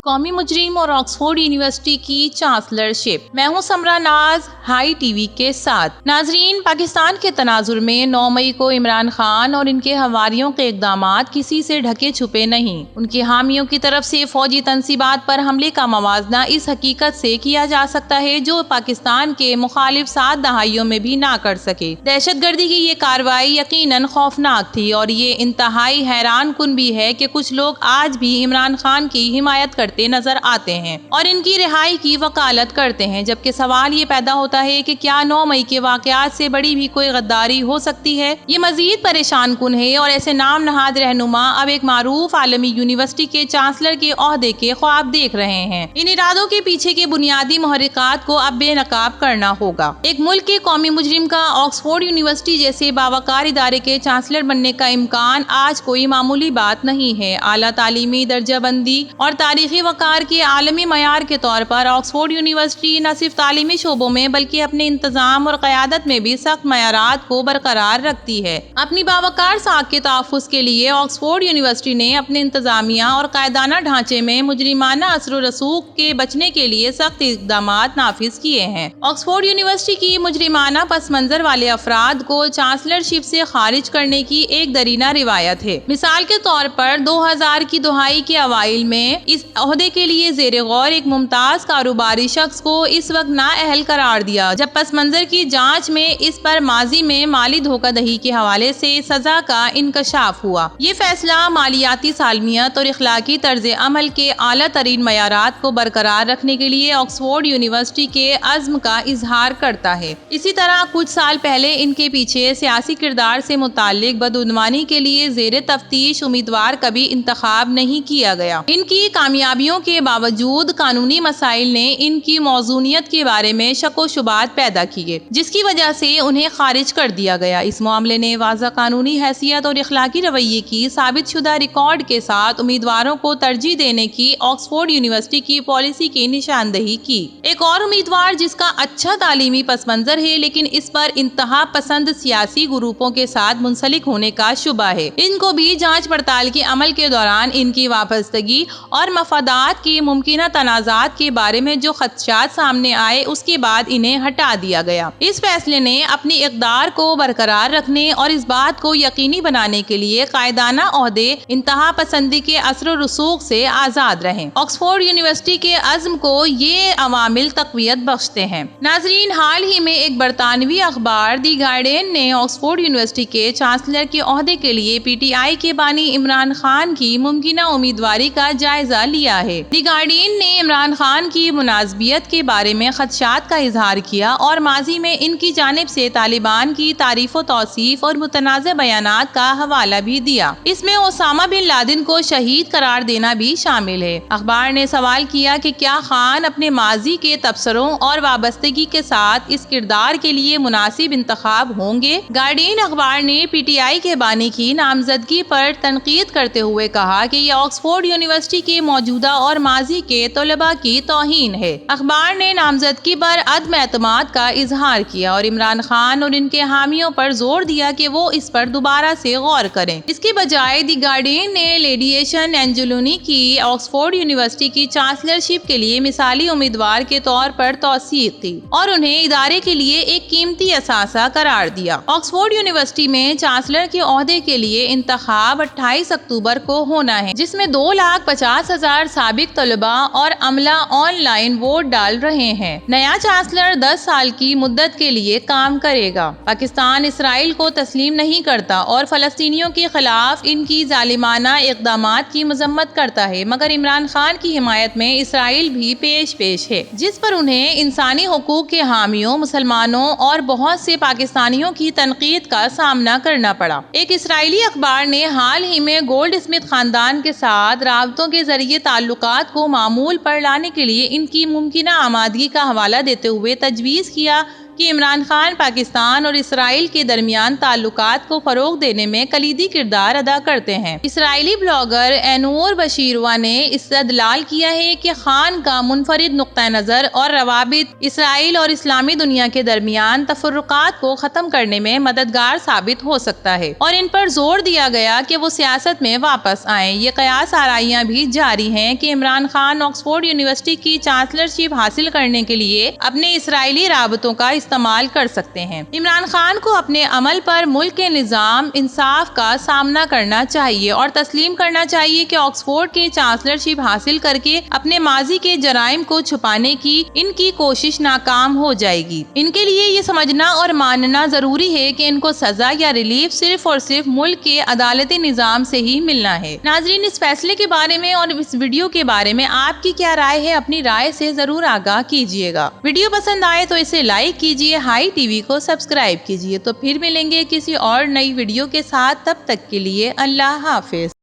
قومی مجرم اور آکسفورڈ یونیورسٹی کی چانسلرشپ۔ میں ہوں سمرا ناز، ہائی ٹی وی کے ساتھ۔ ناظرین، پاکستان کے تناظر میں 9 مئی کو عمران خان اور ان کے حواریوں کے اقدامات کسی سے ڈھکے چھپے نہیں۔ ان کے حامیوں کی طرف سے فوجی تنصیبات پر حملے کا موازنہ اس حقیقت سے کیا جا سکتا ہے جو پاکستان کے مخالف 7 دہائیوں میں بھی نہ کر سکے۔ دہشت گردی کی یہ کارروائی یقیناً خوفناک تھی اور یہ انتہائی حیران کن بھی ہے کہ کچھ لوگ آج بھی عمران خان کی حمایت کرتے نظر آتے ہیں اور ان کی رہائی کی وکالت کرتے ہیں، جبکہ سوال یہ پیدا ہوتا ہے کہ کیا 9 مئی کے واقعات سے بڑی بھی کوئی غداری ہو سکتی ہے؟ یہ مزید پریشان کن ہے اور ایسے نام نہاد رہنما اب ایک معروف عالمی یونیورسٹی کے چانسلر کے عہدے کے خواب دیکھ رہے ہیں۔ ان ارادوں کے پیچھے کے بنیادی محرکات کو اب بے نقاب کرنا ہوگا۔ ایک ملک کے قومی مجرم کا آکسفورڈ یونیورسٹی جیسے باوقار ادارے کے چانسلر بننے کا امکان آج کوئی معمولی بات نہیں ہے۔ اعلیٰ تعلیمی درجہ بندی اور تاریخی وقار کے عالمی معیار کے طور پر آکسفورڈ یونیورسٹی نہ صرف تعلیمی شعبوں میں بلکہ اپنے انتظام اور قیادت میں بھی سخت معیارات کو برقرار رکھتی ہے۔ اپنی باوقار ساکھ کے تحفظ کے لیے آکسفورڈ یونیورسٹی نے اپنے انتظامیہ اور قائدانہ ڈھانچے میں مجرمانہ اثر و رسوخ کے بچنے کے لیے سخت اقدامات نافذ کیے ہیں۔ آکسفورڈ یونیورسٹی کی مجرمانہ پس منظر والے افراد کو چانسلرشپ سے خارج کرنے کی ایک درینہ روایت ہے۔ مثال کے طور پر 2000 کی دہائی کے اوائل میں اس عہدے کے لیے زیر غور ایک ممتاز کاروباری شخص کو اس وقت نااہل قرار دیا جب پس منظر کی جانچ میں اس پر ماضی میں مالی دھوکہ دہی کے حوالے سے سزا کا انکشاف ہوا۔ یہ فیصلہ مالیاتی سالمیت اور اخلاقی طرز عمل کے اعلیٰ ترین معیارات کو برقرار رکھنے کے لیے آکسفورڈ یونیورسٹی کے عزم کا اظہار کرتا ہے۔ اسی طرح کچھ سال پہلے ان کے پیچھے سیاسی کردار سے متعلق بدعنوانی کے لیے زیر تفتیش امیدوار کبھی انتخاب نہیں کیا گیا۔ ان کی کامیابیوں کے باوجود قانونی مسائل نے ان کی موزونیت کے بارے میں شک و شبہات پیدا کیے، جس کی وجہ سے انہیں خارج کر دیا گیا۔ اس معاملے نے واضح قانونی حیثیت اور اخلاقی رویے کی ثابت شدہ ریکارڈ کے ساتھ امیدواروں کو ترجیح دینے کی آکسفورڈ یونیورسٹی کی پالیسی کی نشاندہی کی۔ ایک اور امیدوار جس کا اچھا تعلیمی پس منظر ہے لیکن اس پر انتہا پسند سیاسی گروپوں کے ساتھ منسلک ہونے کا شبہ ہے، ان کو بھی جانچ پڑتال کے عمل کے دوران ان کی وابستگی اور مفادات کی ممکنہ تنازعات کے بارے میں جو خدشات سامنے آئے اس کے بعد انہیں ہٹا دیا گیا۔ اس فیصلے نے اپنی اقدار کو برقرار رکھنے اور اس بات کو یقینی بنانے کے لیے قائدانہ عہدے انتہا پسندی کے اثر و رسوخ سے آزاد رہیں۔ آکسفورڈ یونیورسٹی کے عزم کو یہ عوامل تقویت بخشتے ہیں۔ ناظرین، حال ہی میں ایک برطانوی اخبار دی گارڈین نے آکسفورڈ یونیورسٹی کے چانسلر کے عہدے کے لیے پی ٹی آئی کے بانی عمران خان کی ممکنہ امیدواری کا جائزہ لیا ہے۔ دی گارڈین نے عمران خان کی مناسبیت کے بارے میں خدشات کا اظہار کیا اور ماضی میں ان کی جانب سے طالبان کی تعریف و توصیف اور متنازع بیانات کا حوالہ بھی دیا۔ اس میں اسامہ بن لادن کو شہید قرار دینا بھی شامل ہے۔ اخبار نے سوال کیا کہ کیا خان اپنے ماضی کے تبصروں اور وابستگی کے ساتھ اس کردار کے لیے مناسب انتخاب ہوں گے؟ گارڈین اخبار نے پی ٹی آئی کے بانی کی نامزدگی پر تنقید کرتے ہوئے کہا کہ یہ آکسفورڈ یونیورسٹی کے موجودہ اور ماضی کے طلباء کی توہین ہے۔ اخبار نے نامزدگی پر عدم اعتماد کا اظہار کیا اور عمران خان اور ان کے حامیوں پر زور دیا کہ وہ اس پر دوبارہ سے غور کریں۔ اس کے بجائے دی گارڈین نے لیڈی ایشن اینجلونی کی آکسفورڈ یونیورسٹی کی چانسلرشپ کے لیے مثالی امیدوار کے طور پر توثیق کی اور انہیں ادارے کے لیے ایک قیمتی اثاثہ قرار دیا۔ آکسفورڈ یونیورسٹی میں چانسلر کے عہدے کے لیے انتخاب 28 اکتوبر کو ہونا ہے، جس میں 2,50,000 سابق طلباء اور عملہ آن لائن ووٹ ڈال رہے ہیں۔ نیا چانسلر 10 سال کی مدت کے لیے کام کرے گا۔ پاکستان اسرائیل کو تسلیم نہیں کرتا اور فلسطینیوں کے خلاف ان کی ظالمانہ اقدامات کی مذمت کرتا ہے، مگر عمران خان کی حمایت میں اسرائیل بھی پیش ہے، جس پر انہیں انسانی حقوق کے حامیوں، مسلمانوں اور بہت سے پاکستانیوں کی تنقید کا سامنا کرنا پڑا۔ ایک اسرائیلی اخبار نے حال ہی میں گولڈ اسمتھ خاندان کے ساتھ رابطوں کے ذریعے تعلقات کو معمول پر لانے کے لیے ان کی ممکنہ آمادگی کا حوالہ دیتے ہوئے تجویز کیا کہ عمران خان پاکستان اور اسرائیل کے درمیان تعلقات کو فروغ دینے میں کلیدی کردار ادا کرتے ہیں۔ اسرائیلی بلاگر اینور بشیروا نے استدلال کیا ہے کہ خان کا منفرد نقطہ نظر اور روابط اسرائیل اور اسلامی دنیا کے درمیان تفرقات کو ختم کرنے میں مددگار ثابت ہو سکتا ہے، اور ان پر زور دیا گیا کہ وہ سیاست میں واپس آئیں۔ یہ قیاس آرائیاں بھی جاری ہیں کہ عمران خان آکسفورڈ یونیورسٹی کی چانسلرشپ حاصل کرنے کے لیے اپنے اسرائیلی رابطوں کا استعمال کر سکتے ہیں۔ عمران خان کو اپنے عمل پر ملک کے نظام انصاف کا سامنا کرنا چاہیے اور تسلیم کرنا چاہیے کہ آکسفورڈ کی چانسلرشپ حاصل کر کے اپنے ماضی کے جرائم کو چھپانے کی ان کی کوشش ناکام ہو جائے گی۔ ان کے لیے یہ سمجھنا اور ماننا ضروری ہے کہ ان کو سزا یا ریلیف صرف اور صرف ملک کے عدالتی نظام سے ہی ملنا ہے۔ ناظرین، اس فیصلے کے بارے میں اور اس ویڈیو کے بارے میں آپ کی کیا رائے ہے؟ اپنی رائے سے ضرور آگاہ کیجیے گا۔ ویڈیو پسند آئے تو اسے لائک کیجیے، ہائی ٹی وی کو سبسکرائب کیجیے۔ تو پھر ملیں گے کسی اور نئی ویڈیو کے ساتھ، تب تک کے لیے اللہ حافظ۔